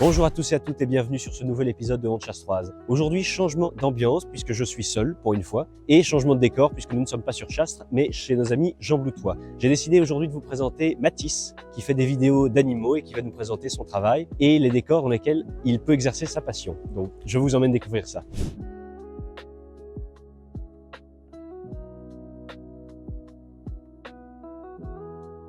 Bonjour à tous et à toutes et bienvenue sur ce nouvel épisode de Honte Chastroise. Aujourd'hui, changement d'ambiance puisque je suis seul pour une fois et changement de décor puisque nous ne sommes pas sur Chastres mais chez nos amis Jean Bloutois. J'ai décidé aujourd'hui de vous présenter Mathis qui fait des vidéos d'animaux et qui va nous présenter son travail et les décors dans lesquels il peut exercer sa passion. Donc je vous emmène découvrir ça.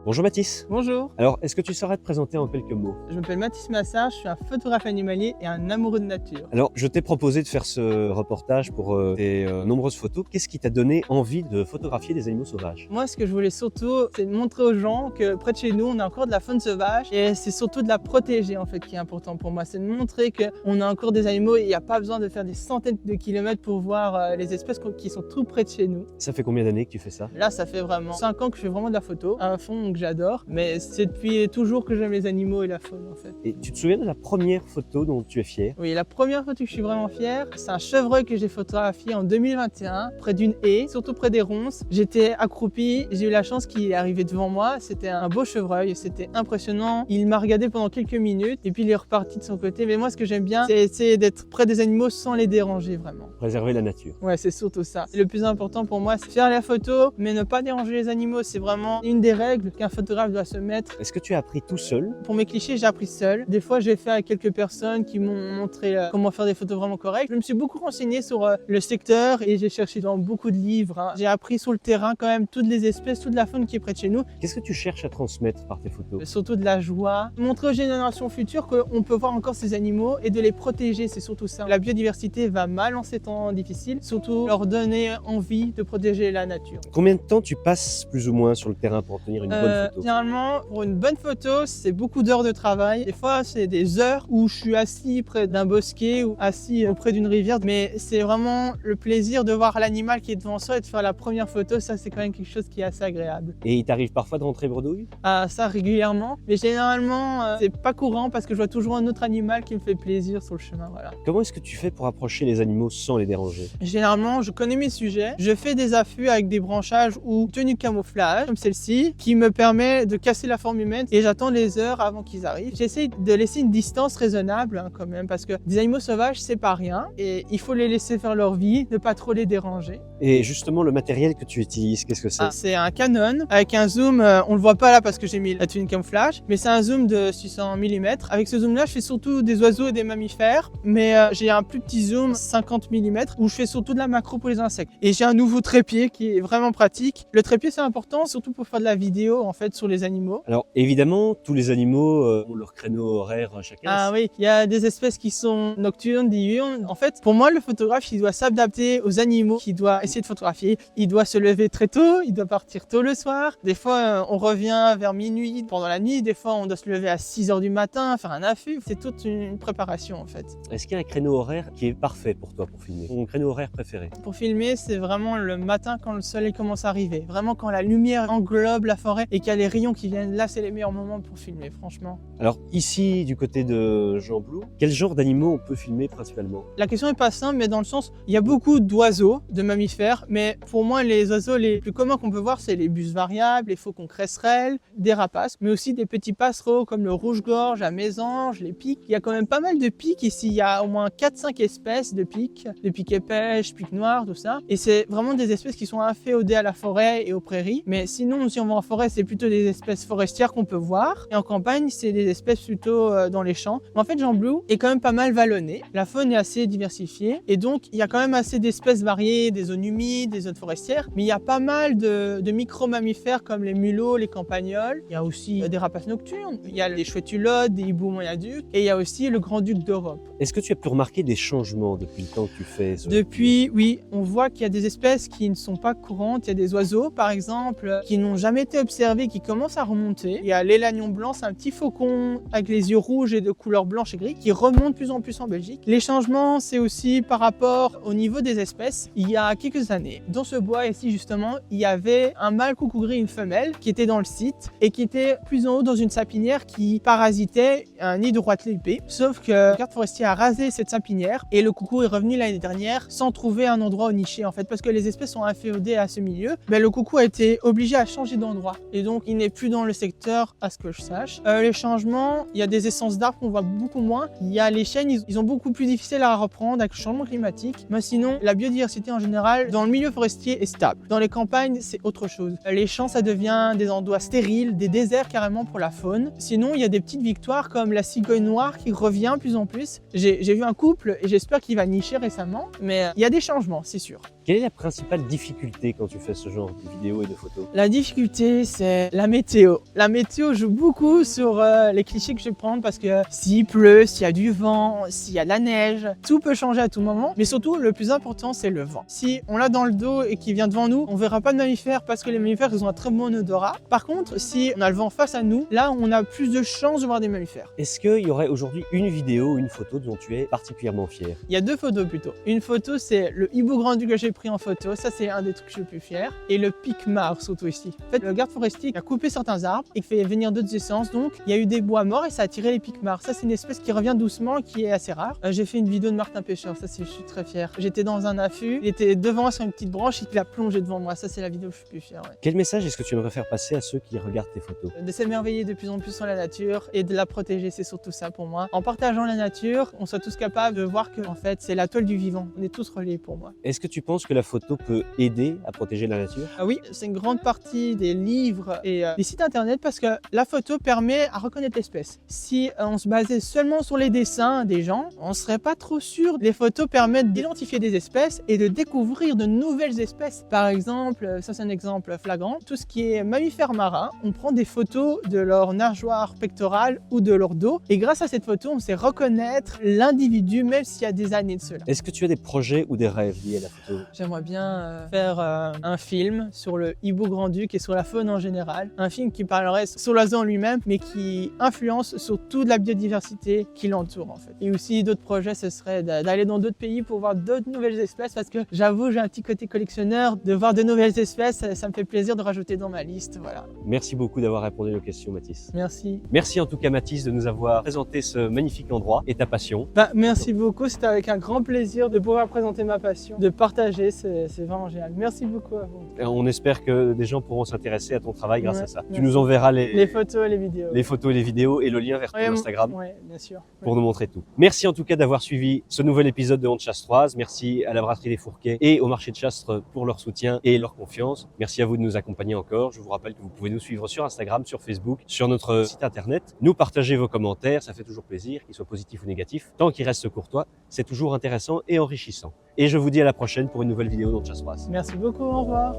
Bonjour Mathis. Bonjour, Alors, est-ce que tu saurais te présenter en quelques mots? je m'appelle Mathis Massard, je suis un photographe animalier et un amoureux de nature. Alors, je t'ai proposé de faire ce reportage pour tes nombreuses photos. Qu'est-ce qui t'a donné envie de photographier des animaux sauvages? Moi, ce que je voulais surtout, c'est de montrer aux gens que près de chez nous, on a encore de la faune sauvage et c'est surtout de la protéger en fait qui est important pour moi. C'est de montrer qu'on a encore des animaux et il n'y a pas besoin de faire des centaines de kilomètres pour voir les espèces qui sont tout près de chez nous. Ça fait combien d'années que tu fais ça? Là, ça fait vraiment 5 ans que je fais vraiment de la photo, un fond que j'adore, mais c'est depuis toujours que j'aime les animaux et la faune en fait. Et tu te souviens de la première photo dont tu es fier? Oui, la première photo que je suis vraiment fier, c'est un chevreuil que j'ai photographié en 2021, près d'une haie, surtout près des ronces. J'étais accroupi, j'ai eu la chance qu'il est arrivé devant moi. C'était un beau chevreuil, c'était impressionnant. Il m'a regardé pendant quelques minutes et puis il est reparti de son côté. Mais moi, ce que j'aime bien, c'est essayer d'être près des animaux sans les déranger vraiment. Préserver la nature. Ouais, c'est surtout ça. Le plus important pour moi, c'est faire la photo, mais ne pas déranger les animaux. C'est vraiment une des règles qu'un photographe doit se mettre. Est-ce que tu as appris tout seul? Pour mes clichés, j'ai appris seul. Des fois, j'ai fait avec quelques personnes qui m'ont montré comment faire des photos vraiment correctes. Je me suis beaucoup renseigné sur le secteur et j'ai cherché dans beaucoup de livres. J'ai appris sur le terrain quand même toutes les espèces, toute la faune qui est près de chez nous. Qu'est-ce que tu cherches à transmettre par tes photos? Surtout de la joie. Montrer aux générations futures qu'on peut voir encore ces animaux et de les protéger, c'est surtout ça. La biodiversité va mal en ces temps difficiles, surtout leur donner envie de protéger la nature. Combien de temps tu passes plus ou moins sur le terrain pour obtenir une bonne photo? Généralement, pour une bonne photo, c'est beaucoup d'heures de travail. Des fois, c'est des heures où je suis assis près d'un bosquet ou assis auprès d'une rivière. Mais c'est vraiment le plaisir de voir l'animal qui est devant soi et de faire la première photo. Ça, c'est quand même quelque chose qui est assez agréable. Et il t'arrive parfois de rentrer bredouille? Ah, ça régulièrement. Mais généralement, c'est pas courant parce que je vois toujours un autre animal qui me fait plaisir sur le chemin. Voilà. Comment est-ce que tu fais pour approcher les animaux sans les déranger? Généralement, je connais mes sujets. Je fais des affûts avec des branchages ou tenues de camouflage, comme celle-ci, qui me permet de casser la forme humaine et j'attends les heures avant qu'ils arrivent. J'essaie de laisser une distance raisonnable quand même parce que des animaux sauvages, c'est pas rien et il faut les laisser faire leur vie, ne pas trop les déranger. Et justement, le matériel que tu utilises, qu'est-ce que c'est? C'est un Canon avec un zoom, on le voit pas là parce que j'ai mis la tenue de camouflage, mais c'est un zoom de 600 mm. Avec ce zoom là, je fais surtout des oiseaux et des mammifères, mais j'ai un plus petit zoom 50 mm où je fais surtout de la macro pour les insectes. Et j'ai un nouveau trépied qui est vraiment pratique. Le trépied c'est important surtout pour faire de la vidéo en fait sur les animaux. Alors évidemment, tous les animaux ont leur créneau horaire chacun. Ah oui, il y a des espèces qui sont nocturnes, diurnes. En fait, pour moi, le photographe, il doit s'adapter aux animaux qu'il doit essayer de photographier. Il doit se lever très tôt, il doit partir tôt le soir. Des fois, on revient vers minuit pendant la nuit. Des fois, on doit se lever à 6 h du matin, faire un affût. C'est toute une préparation en fait. Est-ce qu'il y a un créneau horaire qui est parfait pour toi pour filmer? Ton créneau horaire préféré? Pour filmer, c'est vraiment le matin quand le soleil commence à arriver. Vraiment quand la lumière englobe la forêt et qu'il y a les rayons qui viennent. Là, c'est les meilleurs moments pour filmer, franchement. Alors ici, du côté de Jean Blou, quel genre d'animaux on peut filmer principalement? La question n'est pas simple, mais dans le sens, il y a beaucoup d'oiseaux, de mammifères, mais pour moi, les oiseaux les plus communs qu'on peut voir, c'est les busses variables, les faucons cresserelles, des rapaces, mais aussi des petits passereaux comme le rouge-gorge, la mésange, les pics. Il y a quand même pas mal de pics ici, il y a au moins 4-5 espèces de pics épêches, pics noirs, tout ça. Et c'est vraiment des espèces qui sont inféodées à la forêt et aux prairies. Mais sinon, si on va en forêt, c'est plutôt des espèces forestières qu'on peut voir. Et en campagne, c'est des espèces plutôt dans les champs. Mais en fait, Jean Blou est quand même pas mal vallonné. La faune est assez diversifiée. Et donc, il y a quand même assez d'espèces variées, des zones humides, des zones forestières. Mais il y a pas mal de micro-mammifères comme les mulots, les campagnols. Il y a aussi des rapaces nocturnes. Il y a les chouettes-ulottes, des hiboux moyen-ducs. Et il y a aussi le grand-duc d'Europe. Est-ce que tu as pu remarquer des changements depuis le temps que tu fais ce... Depuis, oui, on voit qu'il y a des espèces qui ne sont pas courantes. Il y a des oiseaux, par exemple, qui n'ont jamais été observés, qui commencent à remonter. Il y a l'élagnon blanc, c'est un petit faucon avec les yeux rouges et de couleur blanche et gris, qui remonte de plus en plus en Belgique. Les changements, c'est aussi par rapport au niveau des espèces. Il y a quelque quelques années. Dans ce bois ici justement, il y avait un mâle coucou gris et une femelle qui étaient dans le site et qui étaient plus en haut dans une sapinière qui parasitait un nid de roitelet huppé. Sauf que le garde forestier a rasé cette sapinière et le coucou est revenu l'année dernière sans trouver un endroit où nicher en fait, parce que les espèces sont inféodées à ce milieu. Mais le coucou a été obligé à changer d'endroit et donc il n'est plus dans le secteur à ce que je sache. Les changements, il y a des essences d'arbres qu'on voit beaucoup moins. Il y a les chênes, ils ont beaucoup plus difficile à reprendre avec le changement climatique. Mais sinon, la biodiversité en général dans le milieu forestier est stable. Dans les campagnes, c'est autre chose. Les champs, ça devient des endroits stériles, des déserts carrément pour la faune. Sinon, il y a des petites victoires comme la cigogne noire qui revient plus en plus. J'ai vu un couple et j'espère qu'il va nicher récemment, mais il y a des changements, c'est sûr. Quelle est la principale difficulté quand tu fais ce genre de vidéos et de photos? La difficulté, c'est la météo. La météo joue beaucoup sur les clichés que je vais prendre parce que s'il pleut, s'il y a du vent, s'il y a de la neige, tout peut changer à tout moment. Mais surtout, le plus important, c'est le vent. Si on l'a dans le dos et qu'il vient devant nous, on verra pas de mammifères parce que les mammifères, ils ont un très bon odorat. Par contre, si on a le vent face à nous, là, on a plus de chances de voir des mammifères. Est-ce qu'il y aurait aujourd'hui une vidéo ou une photo dont tu es particulièrement fier? Il y a deux photos plutôt. Une photo, c'est le hibou grand-duc que j'ai pris en photo. Ça, c'est un des trucs que je suis le plus fier. Et le pic-mars surtout ici. En fait, le garde forestier a coupé certains arbres et fait venir d'autres essences. Donc, il y a eu des bois morts et ça a attiré les pic-mars. Ça, c'est une espèce qui revient doucement et qui est assez rare. J'ai fait une vidéo de Martin Pêcheur. Ça, je suis très fier. J'étais dans un affût. Il était devant sur une petite branche et il a plongé devant moi. Ça, c'est la vidéo que je suis le plus fier. Ouais. Quel message est-ce que tu aimerais faire passer à ceux qui regardent tes photos? De s'émerveiller de plus en plus sur la nature et de la protéger, c'est surtout ça pour moi. En partageant la nature, on soit tous capables de voir que en fait, c'est la toile du vivant. On est tous reliés pour moi. Est-ce que tu penses que la photo peut aider à protéger la nature? Ah oui, c'est une grande partie des livres et des sites internet parce que la photo permet à reconnaître l'espèce. Si on se basait seulement sur les dessins des gens, on serait pas trop sûr. Les photos permettent d'identifier des espèces et de découvrir de nouvelles espèces. Par exemple, ça c'est un exemple flagrant, tout ce qui est mammifères marins, on prend des photos de leur nageoire pectorale ou de leur dos et grâce à cette photo, on sait reconnaître l'individu même s'il y a des années de cela. Est-ce que tu as des projets ou des rêves liés à la photo? J'aimerais bien faire un film sur le hibou grand-duc et sur la faune en général. Un film qui parlerait sur l'oiseau en lui-même, mais qui influence sur toute la biodiversité qui l'entoure en fait. Et aussi d'autres projets, ce serait d'aller dans d'autres pays pour voir d'autres nouvelles espèces parce que j'avoue, j'ai un petit côté collectionneur. De voir de nouvelles espèces, ça me fait plaisir de rajouter dans ma liste. Voilà. Merci beaucoup d'avoir répondu aux questions, Mathis. Merci. Merci en tout cas, Mathis, de nous avoir présenté ce magnifique endroit et ta passion. Merci beaucoup, c'était avec un grand plaisir de pouvoir présenter ma passion, de partager, c'est vraiment génial. Merci beaucoup à vous. On espère que des gens pourront s'intéresser à ton travail grâce à ça. Merci. Tu nous enverras Les photos et les vidéos. Les photos et les vidéos et le lien vers ton Instagram bien sûr. Pour nous montrer tout. Merci en tout cas d'avoir suivi ce nouvel épisode de Honte Chastroise. Merci à la brasserie des Fourquets et au marché de Chastre pour leur soutien et leur confiance. Merci à vous de nous accompagner encore. Je vous rappelle que vous pouvez nous suivre sur Instagram, sur Facebook, sur notre site internet. Nous partager vos commentaires, ça fait toujours plaisir, qu'ils soient positifs ou négatifs. Tant qu'ils restent courtois, c'est toujours intéressant et enrichissant. Et je vous dis à la prochaine pour une nouvelle vidéo d'Honte Chastroise. Merci beaucoup, au revoir.